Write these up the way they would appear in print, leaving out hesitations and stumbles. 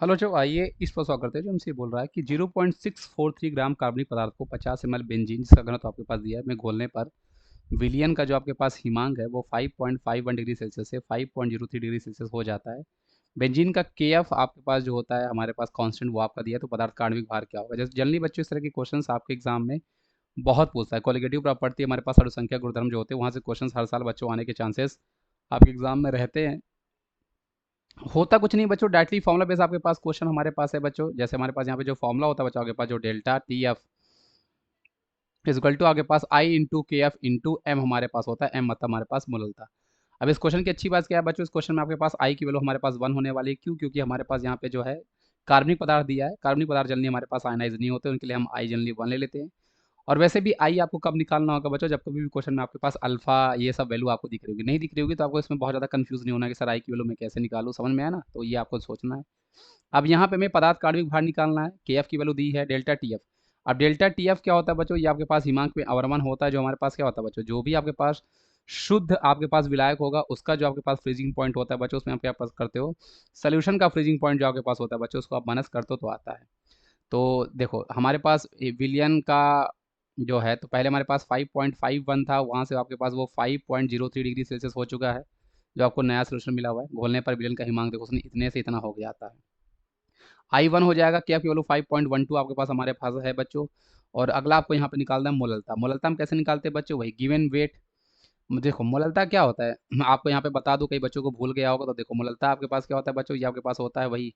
Hello जो आइए इस पर सवाल करते हैं जो हमसे बोल रहा है कि 0.643 ग्राम कार्बनिक पदार्थ को 50 ml बेंजीन जिसका घनत्व आपके पास दिया है में घोलने पर विलियन का जो आपके पास हिमांक है वो 5.51 डिग्री सेल्सियस से 5.03 डिग्री सेल्सियस हो जाता है। बेंजीन का केएफ आपके पास जो होता है हमारे पास कांस्टेंट वो आपका दिया है, तो पदार्थ का आणविक भार क्या होगा। जैसे जनरली बच्चों इस तरह के क्वेश्चंस आपके एग्जाम में बहुत पूछता है। कोलिगेटिव प्रॉपर्टी हमारे पास अणुसंख्या गुणधर्म जो होते हैं वहाँ से क्वेश्चंस हर साल बच्चों आने के चांसेस आपके एग्जाम में रहते हैं। होता कुछ नहीं बच्चों, डायरेक्टली फॉर्मुला बेस आपके पास क्वेश्चन हमारे पास है बच्चों। जैसे हमारे पास यहाँ पे जो फॉर्मुला होता है बच्चों आपके पास जो delta T F equal to आपके पास I into K F into M हमारे पास होता है। एम मतलब हमारे पास मोलता। अब इस क्वेश्चन की अच्छी बात क्या है बच्चों, इस क्वेश्चन में आपके पास आई की वैल्यू हमारे पास 1 होने वाली है। क्यों? क्योंकि हमारे पास यहाँ पे जो है कार्बनिक पदार्थ दिया है। कार्बनिक पदार्थ जल्दी हमारे पास आयनाइज नहीं होते, उनके लिए हम आई जनरली 1 ले लेते हैं। और वैसे भी आई आपको कब निकालना होगा बच्चों, जब कभी भी क्वेश्चन में आपके पास अल्फा ये सब वैल्यू आपको दिख रही होगी। नहीं दिख रही होगी तो आपको इसमें बहुत ज़्यादा कंफ्यूज नहीं होना कि सर आई की वैल्यू मैं कैसे निकालूँ, समझ में आया ना। तो ये आपको सोचना है। अब यहाँ पे हमें पदार्थ का आणविक भार निकालना है। के एफ की वैल्यू दी है डेल्टा टी एफ। अब डेल्टा टी एफ क्या होता है बच्चों, ये आपके पास हिमांक में अवरमन होता है। जो हमारे पास क्या होता है बच्चों, जो भी आपके पास शुद्ध आपके पास विलायक होगा उसका जो आपके पास फ्रीजिंग पॉइंट होता है बच्चों, उसमें आप क्या पास करते हो, सोल्यूशन का फ्रीजिंग पॉइंट जो आपके पास होता है बच्चों उसको आप माइनस करते हो तो आता है। तो देखो हमारे पास विलियन का जो है, तो पहले हमारे पास 5.51 था, वहाँ से आपके पास वो 5.03 डिग्री सेल्सियस हो चुका है। जो आपको नया सोल्यूशन मिला हुआ है घोलने पर विलियन का हिमांक देखो उसने इतने से इतना हो गया आता है। I1 हो जाएगा, क्या केवल 5.12 आपके पास हमारे पास है बच्चों। और अगला आपको यहाँ पे निकालना है मोललता। मोललता हम कैसे निकालते हैं बच्चों, वही गिवन वेट। देखो मोललता क्या होता है मैं आपको यहाँ पे बता दूं, कई बच्चों को भूल गया होगा। तो देखो मोललता आपके पास क्या होता है बच्चों, ये आपके पास होता है वही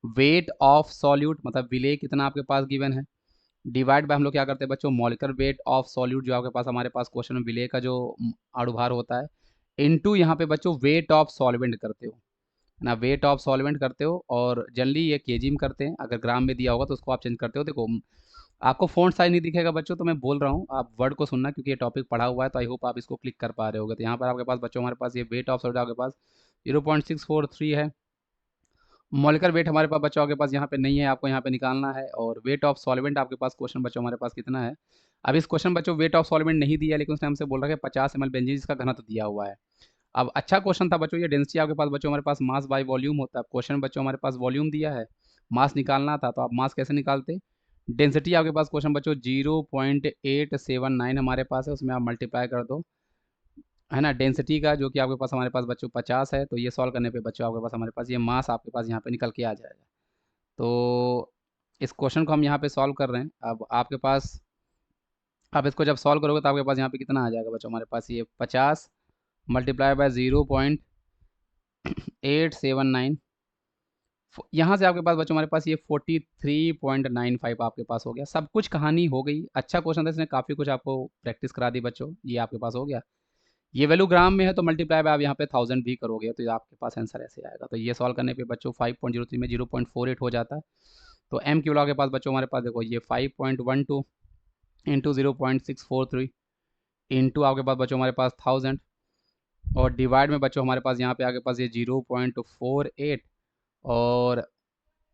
वेट ऑफ सॉल्यूट, मतलब विलेय कितना आपके पास गिवन है, डिवाइड बाय हम लोग क्या करते हैं बच्चों मॉलिक्यूलर वेट ऑफ सॉल्यूट जो आपके पास हमारे पास क्वेश्चन में विलेय का जो अणुभार होता है, इनटू यहाँ पे बच्चों वेट ऑफ सॉल्वेंट करते हो ना, वेट ऑफ सॉल्वेंट करते हो। और जनरली ये केजी में करते हैं, अगर ग्राम में दिया होगा तो उसको आप चेंज करते हो। देखो आपको फ़ॉन्ट साइज नहीं दिखेगा बच्चों, तो मैं बोल रहा हूँ आप वर्ड को सुनना क्योंकि ये टॉपिक पढ़ा हुआ है, तो आई होप आप इसको क्लिक कर पा रहे होगे। तो यहाँ पर आपके पास बच्चों हमारे पास ये वेट ऑफ सॉल्वेंट आपके पास 0.643 है। मॉलिक्यूलर वेट हमारे पास बच्चों आपके पास यहाँ पे नहीं है, आपको यहाँ पे निकालना है। और वेट ऑफ सॉल्वेंट आपके पास क्वेश्चन बच्चों हमारे पास कितना है। अब इस क्वेश्चन बच्चों वेट ऑफ सॉल्वेंट नहीं दिया, लेकिन उसने हमसे बोल रहा है 50 ml बेंजीन जिसका घनत्व दिया हुआ है। अब अच्छा क्वेश्चन था बच्चों, ये डेंसिटी आपके पास बच्चों हमारे पास मास बाय वॉल्यूम होता है। क्वेश्चन बच्चों हमारे पास वॉल्यूम दिया है, मास निकालना था, तो आप मास कैसे निकालते। डेंसिटी आपके पास क्वेश्चन बच्चों 0.879 हमारे पास है, उसमें आप मल्टीप्लाई कर दो, है ना, डेंसिटी का जो कि आपके पास हमारे पास बच्चों 50 है। तो ये सॉल्व करने पे बच्चों आपके पास हमारे पास ये मास आपके पास यहाँ पे निकल के आ जाएगा। तो इस क्वेश्चन को हम यहाँ पे सॉल्व कर रहे हैं। अब आपके पास आप इसको जब सॉल्व करोगे तो आपके पास यहाँ पे कितना आ जाएगा बच्चों, हमारे पास ये 50 मल्टीप्लाई बाय 0.879, यहाँ से आपके पास बच्चों हमारे पास ये 43.95 आपके पास हो गया। सब कुछ कहानी हो गई। अच्छा क्वेश्चन था, इसने काफ़ी कुछ आपको प्रैक्टिस करा दी बच्चों। ये आपके पास हो गया। ये वैल्यू ग्राम में है तो मल्टीप्लाई बाय आप यहाँ पे 1000 भी करोगे तो ये आपके पास आंसर ऐसे आएगा। तो ये सॉल्व करने पे बच्चों 5.03 में 0.48 हो जाता है। तो एम की वैल्यू के पास बच्चों हमारे पास देखो ये 5.12 इंटू 0.643 इंटू आपके पास बच्चों हमारे पास 1000 और डिवाइड में बच्चों हमारे पास यहाँ पे आपके पास ये 0.48 और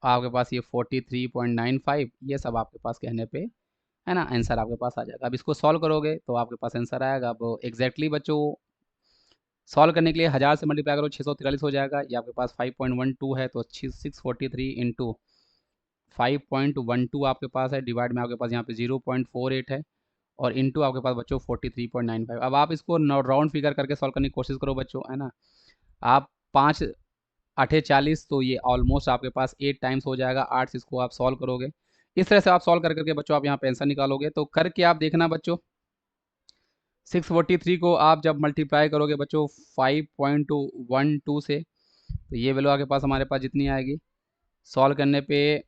आपके पास ये 43.95, ये सब आपके पास कहने पे है ना आंसर आपके पास आ जाएगा। अब इसको सॉल्व करोगे तो आपके पास आंसर आएगा। अब एग्जैक्टली बच्चों सॉल्व करने के लिए 1000 से मल्टीप्लाई करो 643 हो जाएगा। ये आपके पास 5.12 है तो 643 इंटू 5.12 आपके पास है, डिवाइड में आपके पास यहाँ पे 0.48 है और इंटू आपके पास बच्चों 43.95। अब आप इसको राउंड फिगर करके सॉल्व करने की कोशिश करो बच्चों, है ना। आप 5 8 40, तो ये ऑलमोस्ट आपके पास 8 टाइम्स हो जाएगा। 8 से इसको आप सॉल्व करोगे, इस तरह से आप सॉल्व कर करके बच्चों आप यहाँ पे आंसर निकालोगे। तो करके आप देखना बच्चों 643 को आप जब मल्टीप्लाई करोगे बच्चों 5.12 से, तो ये वैल्यू आपके पास हमारे पास जितनी आएगी सॉल्व करने पे,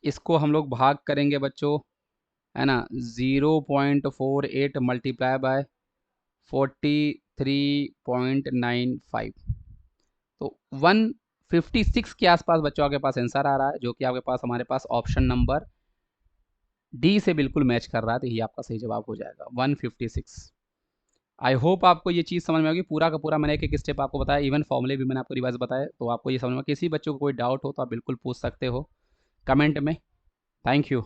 इसको हम लोग भाग करेंगे बच्चों, है ना, 0.48 मल्टीप्लाई बाय 43.95, तो 156 के आसपास बच्चों आपके पास आंसर आ रहा है, जो कि आपके पास हमारे पास ऑप्शन नंबर डी से बिल्कुल मैच कर रहा है। तो ये आपका सही जवाब हो जाएगा 156। आई होप आपको ये चीज़ समझ में होगी। पूरा का पूरा मैंने एक एक स्टेप आपको बताया, इवन फॉर्मूले भी मैंने आपको रिवाइज बताया। तो आपको ये समझ में, किसी बच्चों को कोई डाउट हो तो आप बिल्कुल पूछ सकते हो कमेंट में। Thank you.